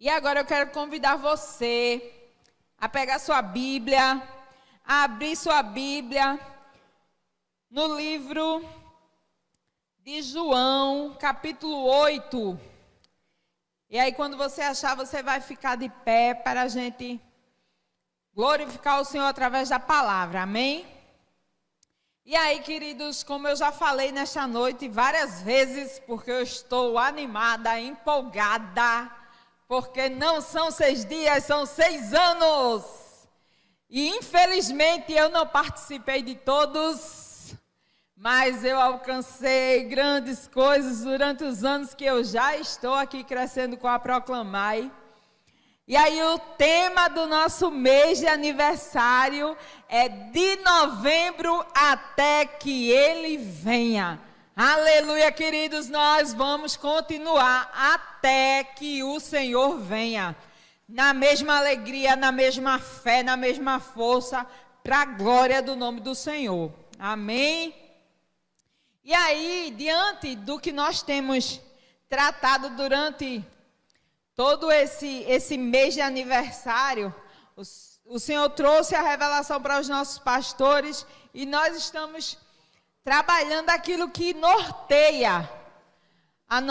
E agora eu quero convidar você a pegar sua Bíblia, a abrir sua Bíblia no livro de João, capítulo 8. E aí, quando você achar, você vai ficar de pé para a gente glorificar o Senhor através da palavra, amém? E aí, queridos, como eu já falei nesta noite várias vezes, porque eu estou animada, empolgada, porque não são 6 dias, são 6 anos. E infelizmente eu não participei de todos, mas eu alcancei grandes coisas durante os anos que eu já estou aqui crescendo com a Proclamai. E aí o tema do nosso mês de aniversário é de novembro até que ele venha. Aleluia, queridos, nós vamos continuar até que o Senhor venha. Na mesma alegria, na mesma fé, na mesma força, para a glória do nome do Senhor. Amém? E aí, diante do que nós temos tratado durante todo esse mês de aniversário, o Senhor trouxe a revelação para os nossos pastores e nós estamos trabalhando aquilo que norteia as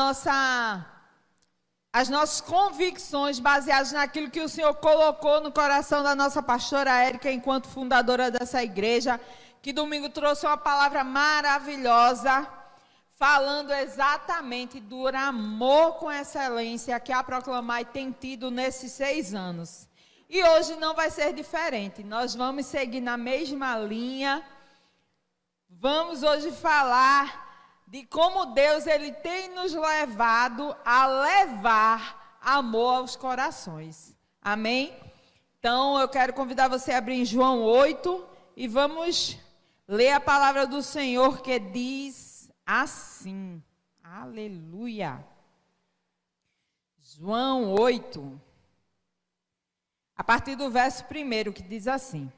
nossas convicções baseadas naquilo que o Senhor colocou no coração da nossa pastora Érica enquanto fundadora dessa igreja, que domingo trouxe uma palavra maravilhosa, falando exatamente do amor com excelência que a Proclamai tem tido nesses 6 anos. E hoje não vai ser diferente, nós vamos seguir na mesma linha. Vamos hoje falar de como Deus ele tem nos levado a levar amor aos corações. Amém? Então eu quero convidar você a abrir em João 8 e vamos ler a palavra do Senhor que diz assim. Aleluia. João 8, a partir do verso 1, que diz assim: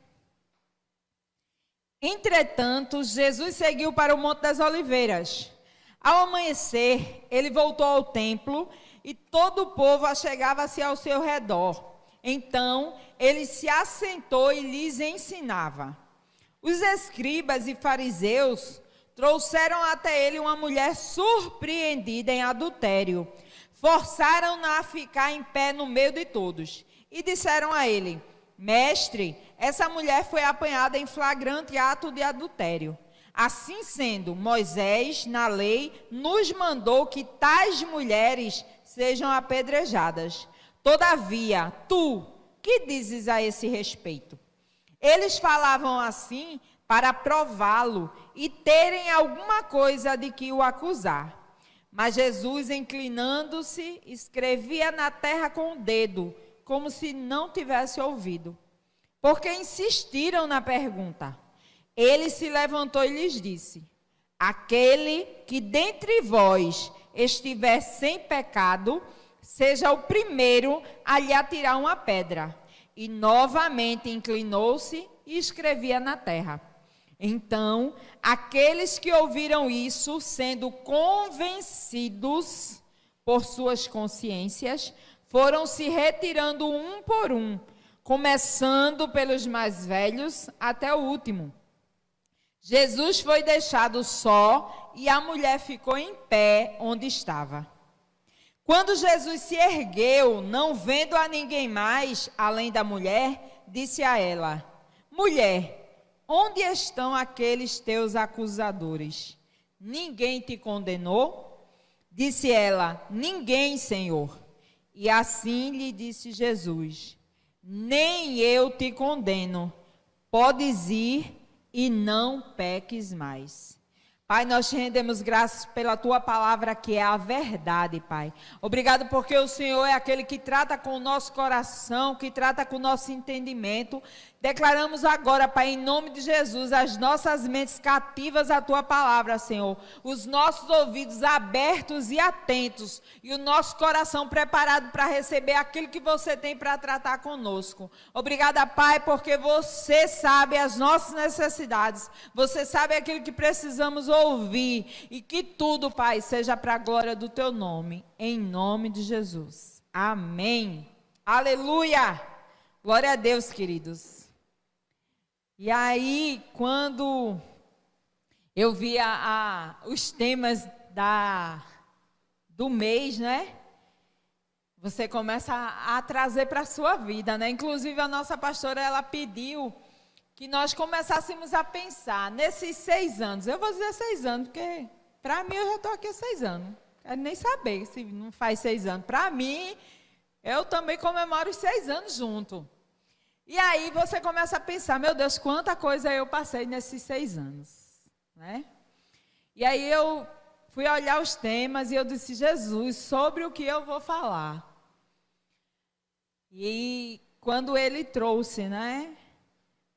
Entretanto, Jesus seguiu para o Monte das Oliveiras. Ao amanhecer, ele voltou ao templo e todo o povo achegava-se ao seu redor. Então, ele se assentou e lhes ensinava. Os escribas e fariseus trouxeram até ele uma mulher surpreendida em adultério. Forçaram-na a ficar em pé no meio de todos e disseram a ele: Mestre, essa mulher foi apanhada em flagrante ato de adultério. Assim sendo, Moisés, na lei, nos mandou que tais mulheres sejam apedrejadas. Todavia, tu, que dizes a esse respeito? Eles falavam assim para prová-lo e terem alguma coisa de que o acusar. Mas Jesus, inclinando-se, escrevia na terra com o dedo, como se não tivesse ouvido. Porque insistiram na pergunta. Ele se levantou e lhes disse: Aquele que dentre vós estiver sem pecado, seja o primeiro a lhe atirar uma pedra. E novamente inclinou-se e escrevia na terra. Então, aqueles que ouviram isso, sendo convencidos por suas consciências, foram se retirando um por um, começando pelos mais velhos até o último. Jesus foi deixado só e a mulher ficou em pé onde estava. Quando Jesus se ergueu, não vendo a ninguém mais, além da mulher, disse a ela: Mulher, onde estão aqueles teus acusadores? Ninguém te condenou? Disse ela: Ninguém, Senhor. E assim lhe disse Jesus: Nem eu te condeno. Podes ir e não peques mais. Pai, nós te rendemos graças pela tua palavra que é a verdade, Pai. Obrigado porque o Senhor é aquele que trata com o nosso coração, que trata com o nosso entendimento. Declaramos agora, Pai, em nome de Jesus, as nossas mentes cativas à tua palavra, Senhor. Os nossos ouvidos abertos e atentos e o nosso coração preparado para receber aquilo que você tem para tratar conosco. Obrigada, Pai, porque você sabe as nossas necessidades. Você sabe aquilo que precisamos ouvir. E que tudo, Pai, seja para a glória do teu nome. Em nome de Jesus. Amém. Aleluia. Glória a Deus, queridos. E aí, quando eu vi os temas do mês, né? Você começa a trazer para a sua vida, né? Inclusive, a nossa pastora, ela pediu que nós começássemos a pensar nesses 6 anos. Eu vou dizer 6 anos, porque para mim eu já estou aqui há 6 anos. Quero nem saber se não faz 6 anos. Para mim, eu também comemoro os 6 anos junto. E aí você começa a pensar, meu Deus, quanta coisa eu passei nesses 6 anos, né? E aí eu fui olhar os temas e eu disse, Jesus, sobre o que eu vou falar? E quando ele trouxe, né,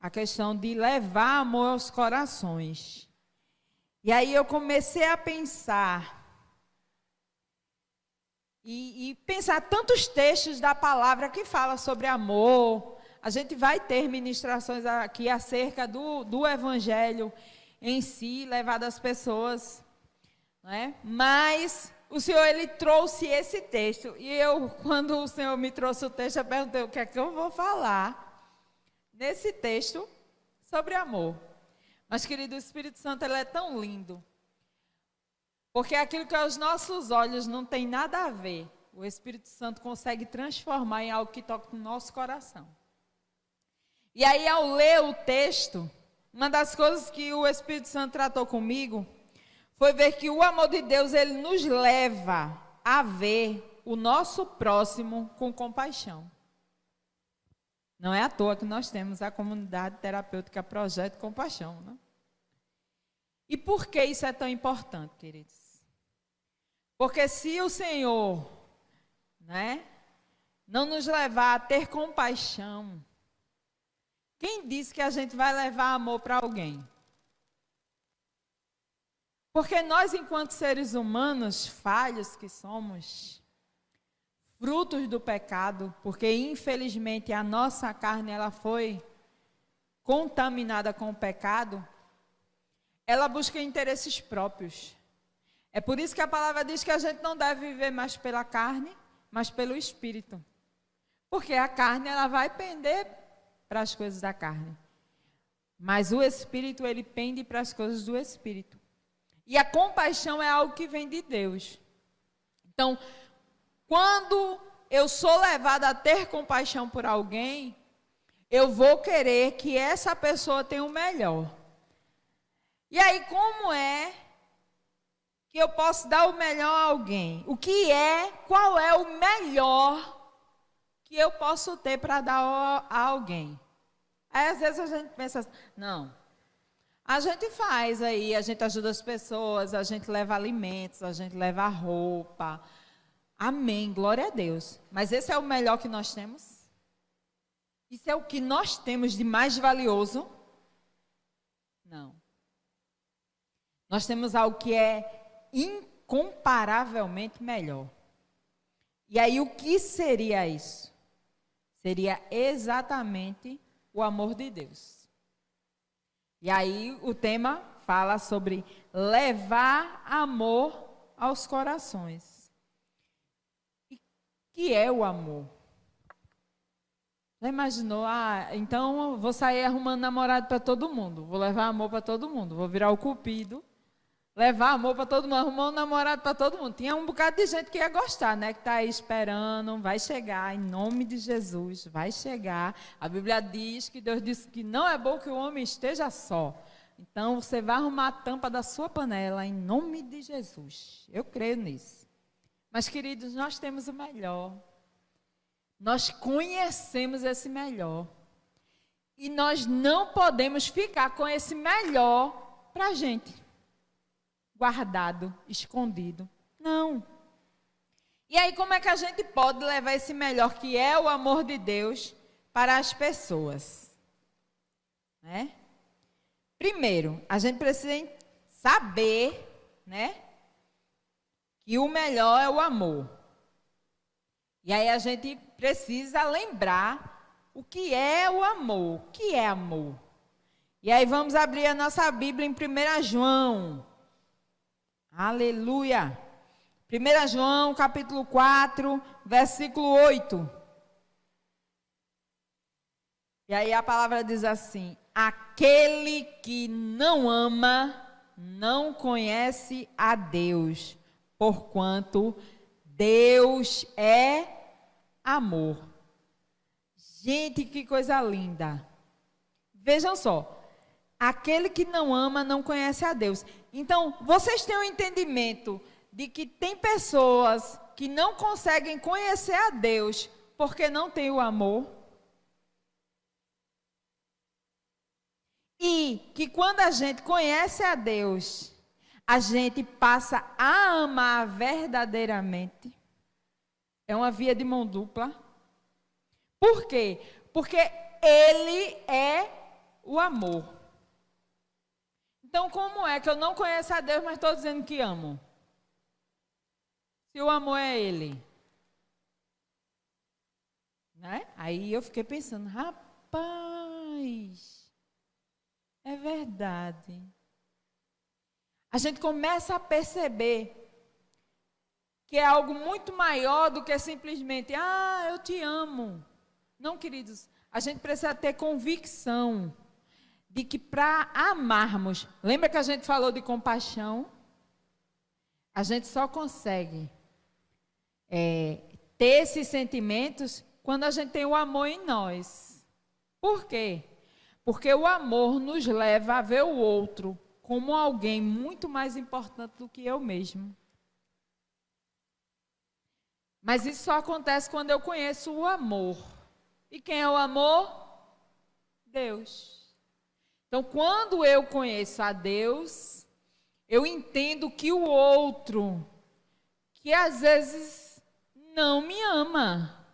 a questão de levar amor aos corações. E aí eu comecei a pensar, e pensar tantos textos da palavra que fala sobre amor. A gente vai ter ministrações aqui acerca do evangelho em si, levado às pessoas, né? Mas o Senhor, ele trouxe esse texto, e eu, quando o Senhor me trouxe o texto, eu perguntei, o que é que eu vou falar nesse texto sobre amor? Mas, querido, o Espírito Santo, ele é tão lindo, porque aquilo que aos nossos olhos não tem nada a ver, o Espírito Santo consegue transformar em algo que toca no nosso coração. E aí, ao ler o texto, uma das coisas que o Espírito Santo tratou comigo foi ver que o amor de Deus, ele nos leva a ver o nosso próximo com compaixão. Não é à toa que nós temos a comunidade terapêutica Projeto Compaixão, né? E por que isso é tão importante, queridos? Porque se o Senhor, né, não nos levar a ter compaixão, quem disse que a gente vai levar amor para alguém? Porque nós, enquanto seres humanos falhos que somos, frutos do pecado, porque infelizmente a nossa carne ela foi contaminada com o pecado, ela busca interesses próprios. É por isso que a palavra diz que a gente não deve viver mais pela carne, mas pelo Espírito. Porque a carne ela vai pender para as coisas da carne. Mas o Espírito, ele pende para as coisas do Espírito. E a compaixão é algo que vem de Deus. Então, quando eu sou levada a ter compaixão por alguém, eu vou querer que essa pessoa tenha o melhor. E aí, como é que eu posso dar o melhor a alguém? Qual é o melhor que eu posso ter para dar a alguém? Aí, às vezes, a gente pensa assim, não. A gente faz aí, a gente ajuda as pessoas, a gente leva alimentos, a gente leva roupa. Amém, glória a Deus. Mas esse é o melhor que nós temos? Isso é o que nós temos de mais valioso? Não. Nós temos algo que é incomparavelmente melhor. E aí o que seria isso? Seria exatamente o amor de Deus. E aí o tema fala sobre levar amor aos corações. E o que é o amor? Já imaginou? Então eu vou sair arrumando namorado para todo mundo. Vou levar amor para todo mundo. Vou virar o cupido. Levar amor para todo mundo. Arrumar um namorado para todo mundo. Tinha um bocado de gente que ia gostar, né? Que está aí esperando. Vai chegar, em nome de Jesus. Vai chegar. A Bíblia diz que Deus disse que não é bom que o homem esteja só. Então você vai arrumar a tampa da sua panela, em nome de Jesus. Eu creio nisso. Mas, queridos, nós temos o melhor. Nós conhecemos esse melhor. E nós não podemos ficar com esse melhor para a gente. Guardado, escondido. Não. E aí, como é que a gente pode levar esse melhor, que é o amor de Deus, para as pessoas? Né? Primeiro, a gente precisa saber, né, que o melhor é o amor. E aí a gente precisa lembrar o que é o amor. O que é amor? E aí vamos abrir a nossa Bíblia em 1 João. Aleluia! 1 João, capítulo 4, versículo 8. E aí a palavra diz assim: aquele que não ama não conhece a Deus, porquanto Deus é amor. Gente, que coisa linda. Vejam só, aquele que não ama não conhece a Deus. Então, vocês têm um entendimento de que tem pessoas que não conseguem conhecer a Deus porque não têm o amor? E que quando a gente conhece a Deus, a gente passa a amar verdadeiramente. É uma via de mão dupla. Por quê? Porque Ele é o amor. Então, como é que eu não conheço a Deus, mas estou dizendo que amo? Se o amor é Ele. Né? Aí eu fiquei pensando, rapaz, é verdade. A gente começa a perceber que é algo muito maior do que simplesmente, eu te amo. Não, queridos, a gente precisa ter convicção de que para amarmos, lembra que a gente falou de compaixão? A gente só consegue ter esses sentimentos quando a gente tem o amor em nós. Por quê? Porque o amor nos leva a ver o outro como alguém muito mais importante do que eu mesmo. Mas isso só acontece quando eu conheço o amor. E quem é o amor? Deus. Então, quando eu conheço a Deus, eu entendo que o outro, que às vezes não me ama,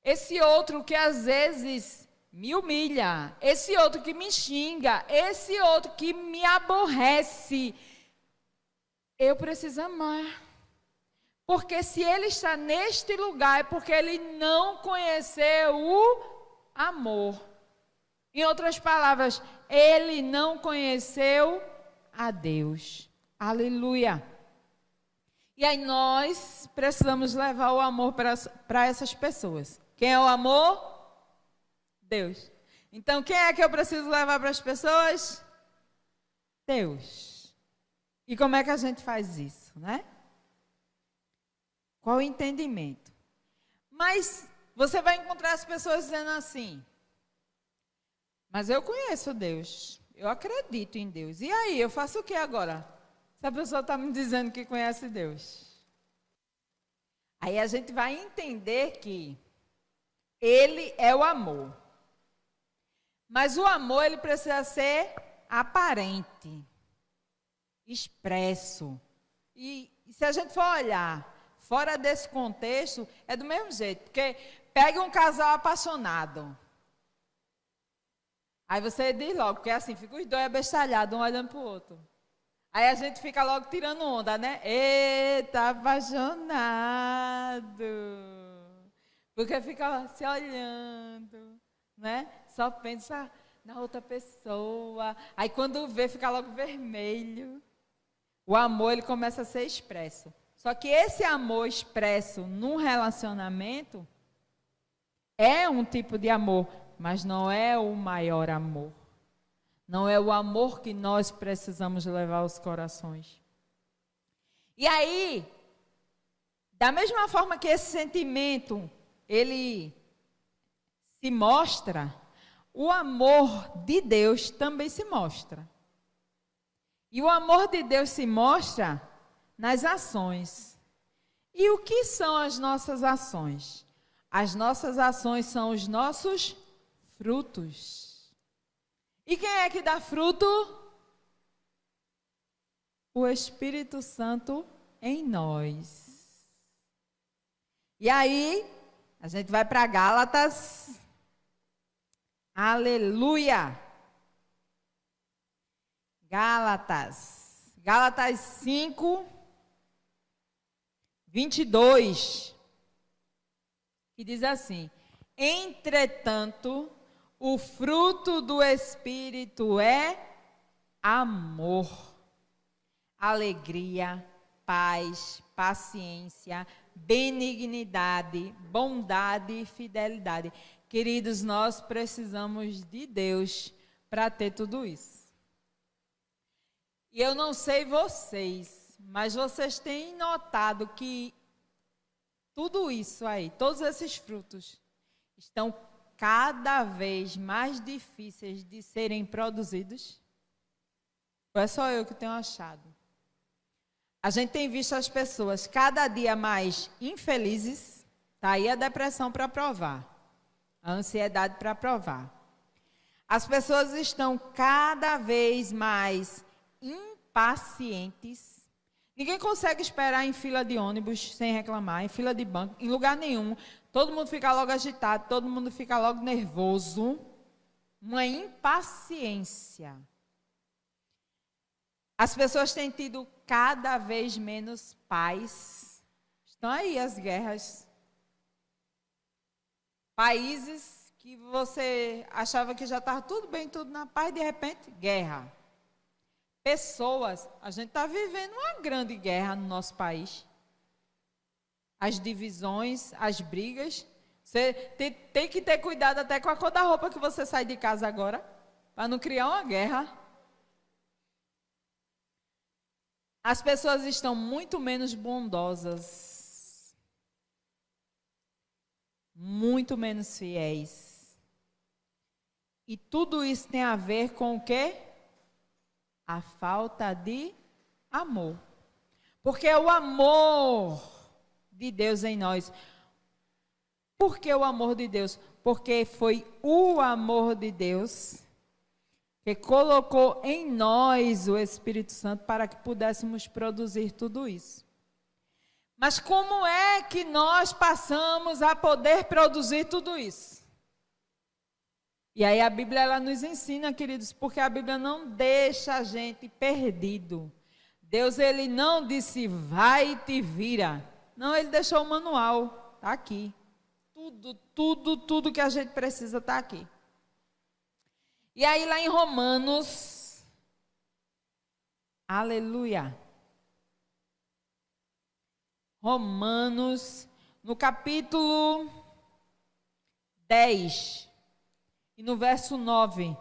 esse outro que às vezes me humilha, esse outro que me xinga, esse outro que me aborrece, eu preciso amar. Porque se ele está neste lugar, é porque ele não conheceu o amor. Em outras palavras, ele não conheceu a Deus. Aleluia. E aí nós precisamos levar o amor para essas pessoas. Quem é o amor? Deus. Então, quem é que eu preciso levar para as pessoas? Deus. E como é que a gente faz isso, né? Qual o entendimento? Mas você vai encontrar as pessoas dizendo assim, mas eu conheço Deus, eu acredito em Deus. E aí, eu faço o que agora? Se a pessoa está me dizendo que conhece Deus. Aí a gente vai entender que Ele é o amor. Mas o amor, ele precisa ser aparente, expresso. E se a gente for olhar fora desse contexto, é do mesmo jeito. Porque pega um casal apaixonado. Aí você diz logo, porque assim, fica os dois abestalhados, um olhando para o outro. Aí a gente fica logo tirando onda, né? Eita, apaixonado. Porque fica se olhando, né? Só pensa na outra pessoa. Aí quando vê, fica logo vermelho. O amor, ele começa a ser expresso. Só que esse amor expresso num relacionamento é um tipo de amor, mas não é o maior amor. Não é o amor que nós precisamos levar aos corações. E aí, da mesma forma que esse sentimento, ele se mostra, o amor de Deus também se mostra. E o amor de Deus se mostra nas ações. E o que são as nossas ações? As nossas ações são os nossos frutos. E quem é que dá fruto? O Espírito Santo em nós. E aí, a gente vai para Gálatas. Aleluia! Gálatas 5, 22, que diz assim: entretanto, o fruto do Espírito é amor, alegria, paz, paciência, benignidade, bondade e fidelidade. Queridos, nós precisamos de Deus para ter tudo isso. E eu não sei vocês, mas vocês têm notado que tudo isso aí, todos esses frutos, estão cada vez mais difíceis de serem produzidos? Ou é só eu que tenho achado? A gente tem visto as pessoas cada dia mais infelizes, está aí a depressão para provar, a ansiedade para provar. As pessoas estão cada vez mais impacientes. Ninguém consegue esperar em fila de ônibus sem reclamar, em fila de banco, em lugar nenhum. Todo mundo fica logo agitado, todo mundo fica logo nervoso. Uma impaciência. As pessoas têm tido cada vez menos paz. Estão aí as guerras. Países que você achava que já estava tudo bem, tudo na paz, de repente, guerra. Pessoas, a gente está vivendo uma grande guerra no nosso país. As divisões, as brigas. Você tem que ter cuidado até com a cor da roupa que você sai de casa agora, para não criar uma guerra. As pessoas estão muito menos bondosas, muito menos fiéis. E tudo isso tem a ver com o quê? A falta de amor. Porque é o amor de Deus em nós. Por que o amor de Deus? Porque foi o amor de Deus que colocou em nós o Espírito Santo para que pudéssemos produzir tudo isso. Mas como é que nós passamos a poder produzir tudo isso? E aí a Bíblia ela nos ensina, queridos, porque a Bíblia não deixa a gente perdido. Deus ele não disse vai e te vira. Não, ele deixou o manual, está aqui. Tudo que a gente precisa está aqui. E aí lá em Romanos, aleluia. Romanos, no capítulo 10. E no verso 9,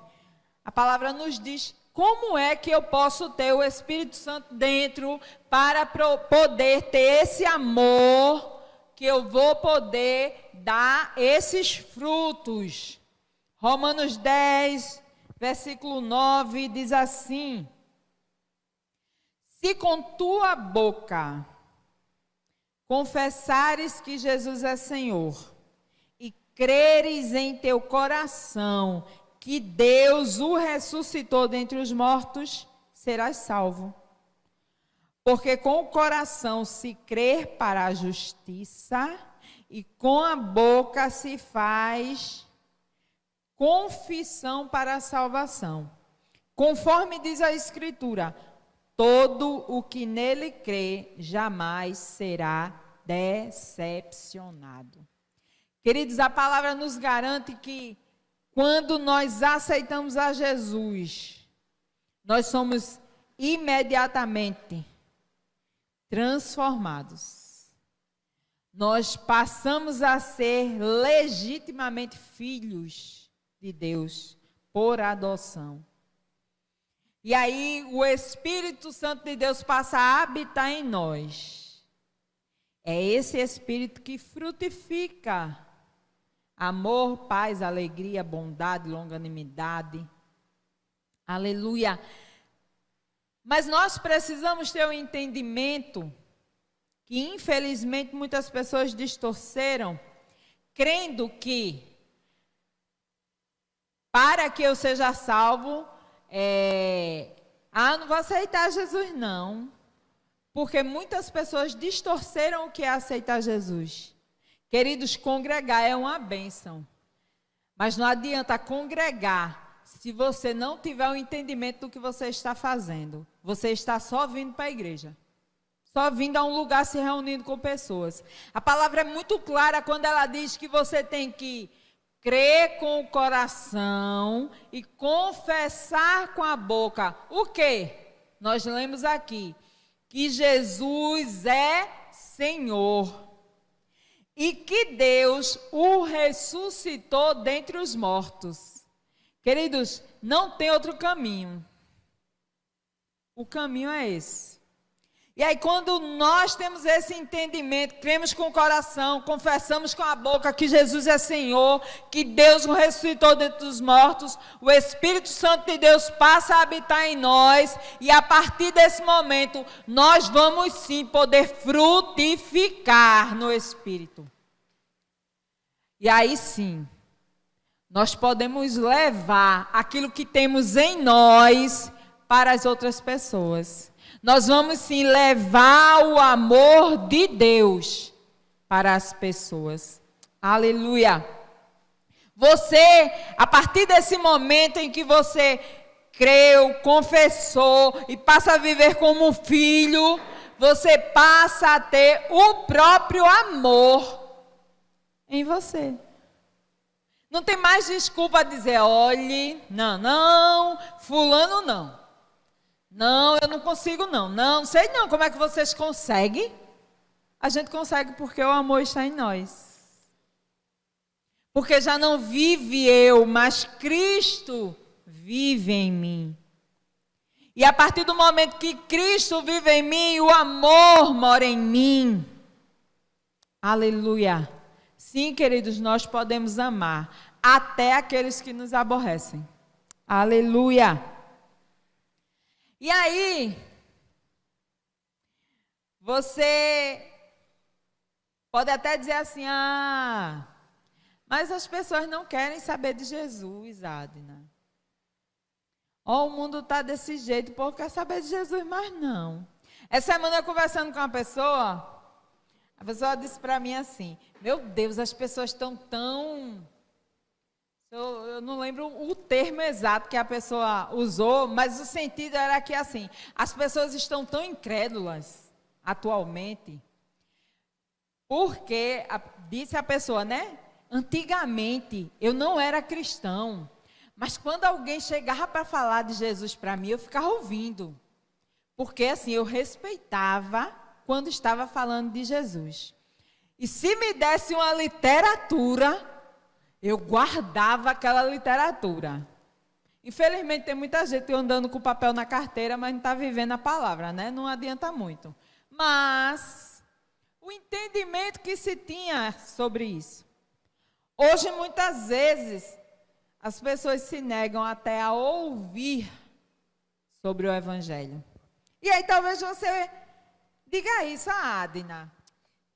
a palavra nos diz como é que eu posso ter o Espírito Santo dentro para poder ter esse amor que eu vou poder dar esses frutos. Romanos 10, versículo 9, diz assim: se com tua boca confessares que Jesus é Senhor, creres em teu coração que Deus o ressuscitou dentre os mortos, serás salvo. Porque com o coração se crê para a justiça e com a boca se faz confissão para a salvação. Conforme diz a Escritura, todo o que nele crê jamais será decepcionado. Queridos, a palavra nos garante que quando nós aceitamos a Jesus, nós somos imediatamente transformados. Nós passamos a ser legitimamente filhos de Deus por adoção. E aí o Espírito Santo de Deus passa a habitar em nós. É esse Espírito que frutifica amor, paz, alegria, bondade, longanimidade. Aleluia. Mas nós precisamos ter um entendimento que, infelizmente, muitas pessoas distorceram, crendo que, para que eu seja salvo, não vou aceitar Jesus, não. Porque muitas pessoas distorceram o que é aceitar Jesus. Queridos, congregar é uma bênção. Mas não adianta congregar se você não tiver o entendimento do que você está fazendo. Você está só vindo para a igreja. Só vindo a um lugar se reunindo com pessoas. A palavra é muito clara quando ela diz que você tem que crer com o coração e confessar com a boca. O quê? Nós lemos aqui. que Jesus é Senhor e que Deus o ressuscitou dentre os mortos. Queridos, não tem outro caminho. O caminho é esse. E aí, quando nós temos esse entendimento, cremos com o coração, confessamos com a boca que Jesus é Senhor, que Deus o ressuscitou dentre os mortos, o Espírito Santo de Deus passa a habitar em nós, e a partir desse momento, nós vamos sim poder frutificar no Espírito. E aí sim, nós podemos levar aquilo que temos em nós para as outras pessoas. Nós vamos sim levar o amor de Deus para as pessoas. Aleluia! Você, a partir desse momento em que você creu, confessou e passa a viver como filho, você passa a ter o próprio amor em você. Não tem mais desculpa a dizer, olhe, não, fulano não. Não, eu não consigo não sei não, como é que vocês conseguem? A gente consegue porque o amor está em nós. Porque já não vive eu, mas Cristo vive em mim. E a partir do momento que Cristo vive em mim, o amor mora em mim. Aleluia. Sim, queridos, nós podemos amar até aqueles que nos aborrecem. Aleluia. E aí, você pode até dizer assim, mas as pessoas não querem saber de Jesus, Adna. O mundo está desse jeito, o povo quer saber de Jesus, mas não. Essa semana eu conversando com uma pessoa, a pessoa disse para mim assim, meu Deus, as pessoas estão tão... Eu não lembro o termo exato que a pessoa usou, mas o sentido era que assim, as pessoas estão tão incrédulas atualmente, porque, disse a pessoa, né? Antigamente eu não era cristão, mas quando alguém chegava para falar de Jesus para mim, eu ficava ouvindo, porque assim, eu respeitava quando estava falando de Jesus. E se me desse uma literatura, eu guardava aquela literatura. Infelizmente, tem muita gente andando com o papel na carteira, mas não está vivendo a palavra, né? Não adianta muito. Mas, o entendimento que se tinha sobre isso. Hoje, muitas vezes, as pessoas se negam até a ouvir sobre o Evangelho. E aí, talvez você diga isso, Adna.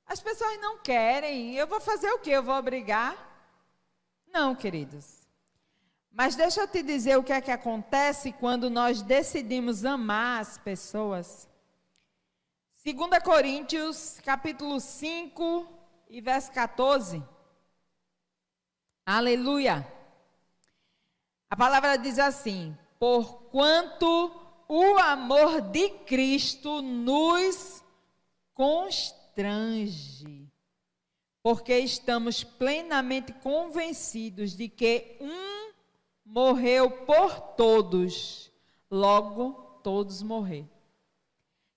As pessoas não querem, eu vou fazer o quê? Eu vou obrigar? Não, queridos. Mas deixa eu te dizer o que é que acontece quando nós decidimos amar as pessoas. 2 Coríntios, capítulo 5 e verso 14. Aleluia. A palavra diz assim, porquanto o amor de Cristo nos constrange. Porque estamos plenamente convencidos de que um morreu por todos, logo todos morrer.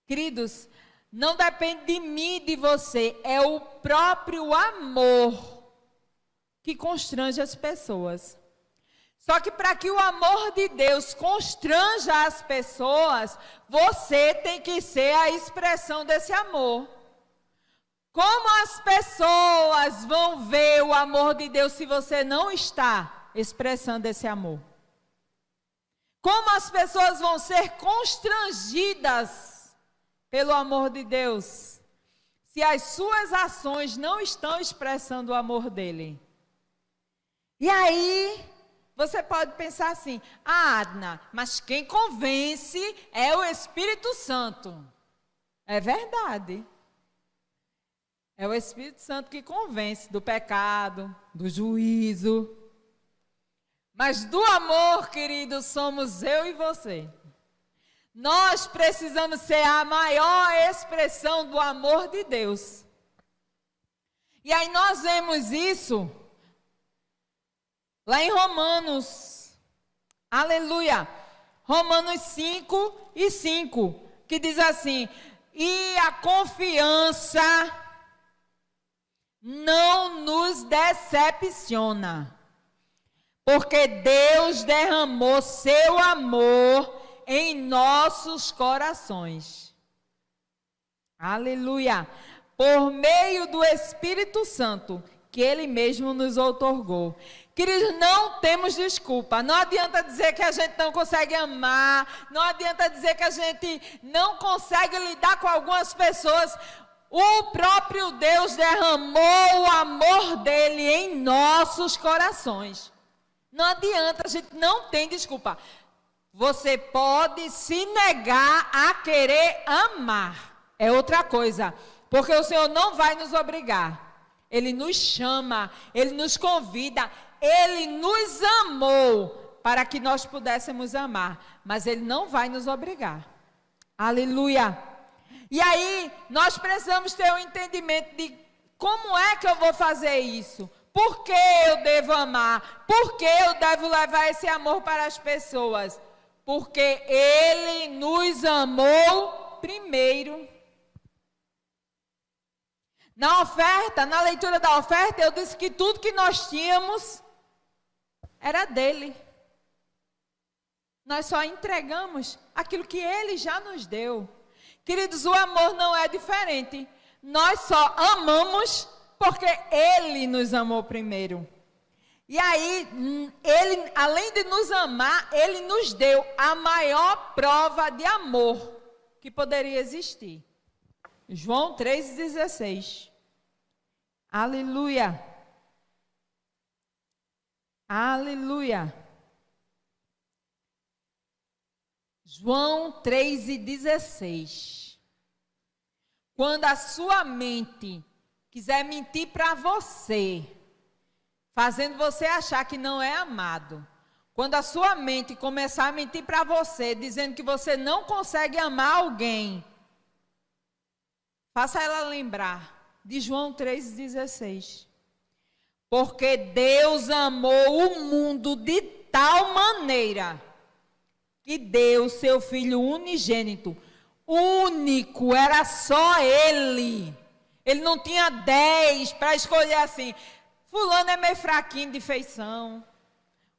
Queridos, não depende de mim e de você, é o próprio amor que constrange as pessoas. Só que para que o amor de Deus constranja as pessoas, você tem que ser a expressão desse amor. Como as pessoas vão ver o amor de Deus se você não está expressando esse amor? Como as pessoas vão ser constrangidas pelo amor de Deus se as suas ações não estão expressando o amor dele? E aí, você pode pensar assim, Adna, mas quem convence é o Espírito Santo. É verdade. É o Espírito Santo que convence do pecado, do juízo. Mas do amor, querido, somos eu e você. Nós precisamos ser a maior expressão do amor de Deus. E aí nós vemos isso lá em Romanos. Aleluia. Romanos 5 e 5, que diz assim... e a confiança não nos decepciona, porque Deus derramou seu amor em nossos corações. Aleluia! Por meio do Espírito Santo, que Ele mesmo nos outorgou. Queridos, não temos desculpa. Não adianta dizer que a gente não consegue amar. Não adianta dizer que a gente não consegue lidar com algumas pessoas. O próprio Deus derramou o amor dele em nossos corações. Não adianta, a gente não tem desculpa. Você pode se negar a querer amar. É outra coisa. Porque o Senhor não vai nos obrigar. Ele nos chama, Ele nos convida, Ele nos amou para que nós pudéssemos amar, mas Ele não vai nos obrigar. Aleluia! E aí, nós precisamos ter um entendimento de como é que eu vou fazer isso? Por que eu devo amar? Por que eu devo levar esse amor para as pessoas? Porque Ele nos amou primeiro. Na oferta, na leitura da oferta, eu disse que tudo que nós tínhamos era dele. Nós só entregamos aquilo que ele já nos deu. Queridos, o amor não é diferente. Nós só amamos porque ele nos amou primeiro. E aí, ele, além de nos amar, ele nos deu a maior prova de amor que poderia existir. João 3,16. Aleluia. Aleluia. João 3,16. Quando a sua mente quiser mentir para você, fazendo você achar que não é amado, quando a sua mente começar a mentir para você, dizendo que você não consegue amar alguém, faça ela lembrar de João 3,16. Porque Deus amou o mundo de tal maneira que deu seu Filho unigênito, único, era só Ele. Ele não tinha 10 para escolher assim, fulano é meio fraquinho de feição,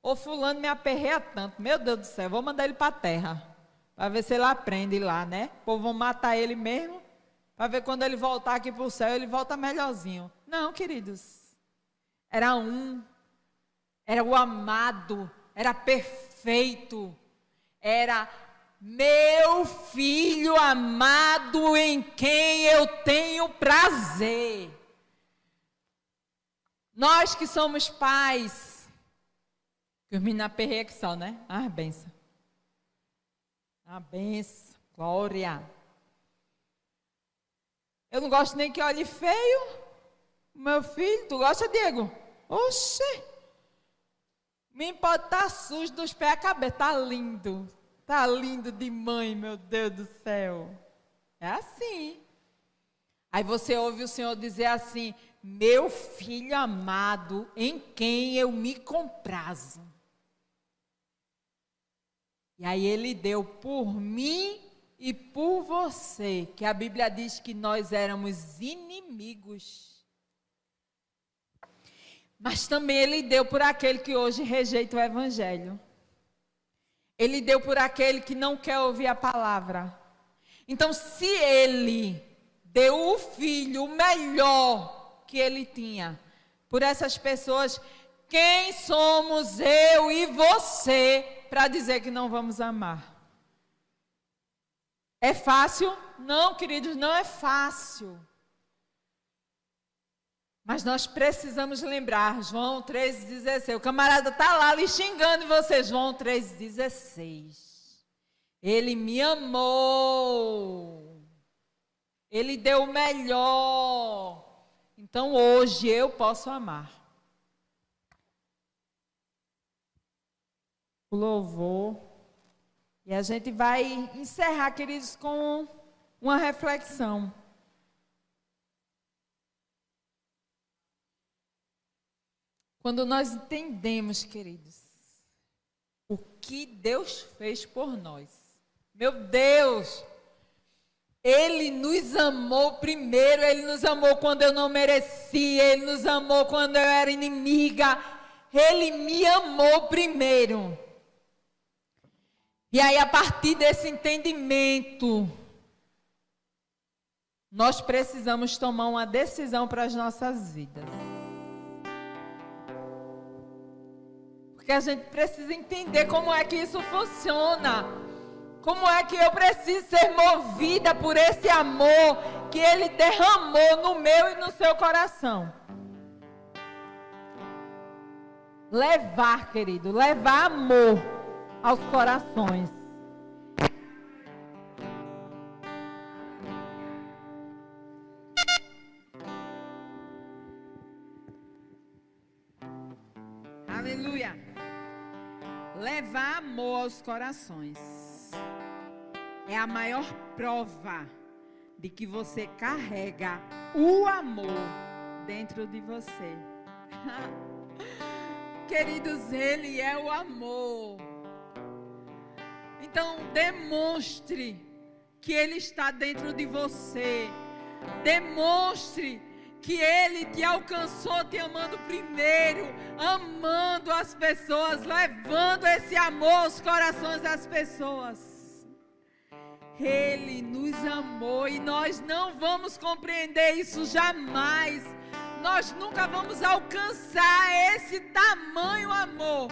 ou fulano me aperreia tanto, meu Deus do céu, vou mandar ele para a terra, para ver se ele aprende lá, né? O povo vão matar ele mesmo, para ver quando ele voltar aqui para o céu, ele volta melhorzinho. Não, queridos. Era era o amado, era perfeito, era meu filho amado em quem eu tenho prazer. Nós que somos pais, que os meninos aperreiam que são, né? Ah, benção. Ah, benção, glória. Eu não gosto nem que olhe feio. Meu filho, tu gosta, Diego? Oxê! Me pode estar sujo dos pés à cabeça. Tá lindo de mãe, meu Deus do céu. É assim. Aí você ouve o Senhor dizer assim, meu filho amado, em quem eu me comprazo. E aí ele deu por mim e por você, que a Bíblia diz que nós éramos inimigos. Mas também ele deu por aquele que hoje rejeita o Evangelho. Ele deu por aquele que não quer ouvir a palavra. Então, se ele deu o filho, o melhor que ele tinha, por essas pessoas, quem somos eu e você para dizer que não vamos amar? É fácil? Não, queridos, não é fácil. Mas nós precisamos lembrar, João 3,16. O camarada está lá lhe xingando você, João 3,16. Ele me amou. Ele deu o melhor. Então hoje eu posso amar. O louvor. E a gente vai encerrar, queridos, com uma reflexão. Quando nós entendemos, queridos, o que Deus fez por nós. Meu Deus! Ele nos amou primeiro, Ele nos amou quando eu não merecia, Ele nos amou quando eu era inimiga, Ele me amou primeiro. E aí, a partir desse entendimento, nós precisamos tomar uma decisão para as nossas vidas. Porque a gente precisa entender como é que isso funciona. Como é que eu preciso ser movida por esse amor que Ele derramou no meu e no seu coração? Levar, querido, levar amor aos corações. Aleluia. Levar amor aos corações é a maior prova de que você carrega o amor dentro de você. Queridos, Ele é o amor. Então, demonstre que Ele está dentro de você. Demonstre que Ele te alcançou te amando primeiro, amando as pessoas, levando esse amor aos corações das pessoas. Ele nos amou e nós não vamos compreender isso jamais. Nós nunca vamos alcançar esse tamanho amor.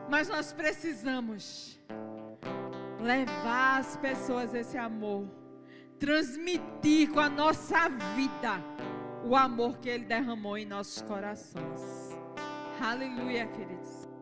Mas nós precisamos levar às pessoas esse amor. Transmitir com a nossa vida o amor que Ele derramou em nossos corações. Aleluia, queridos.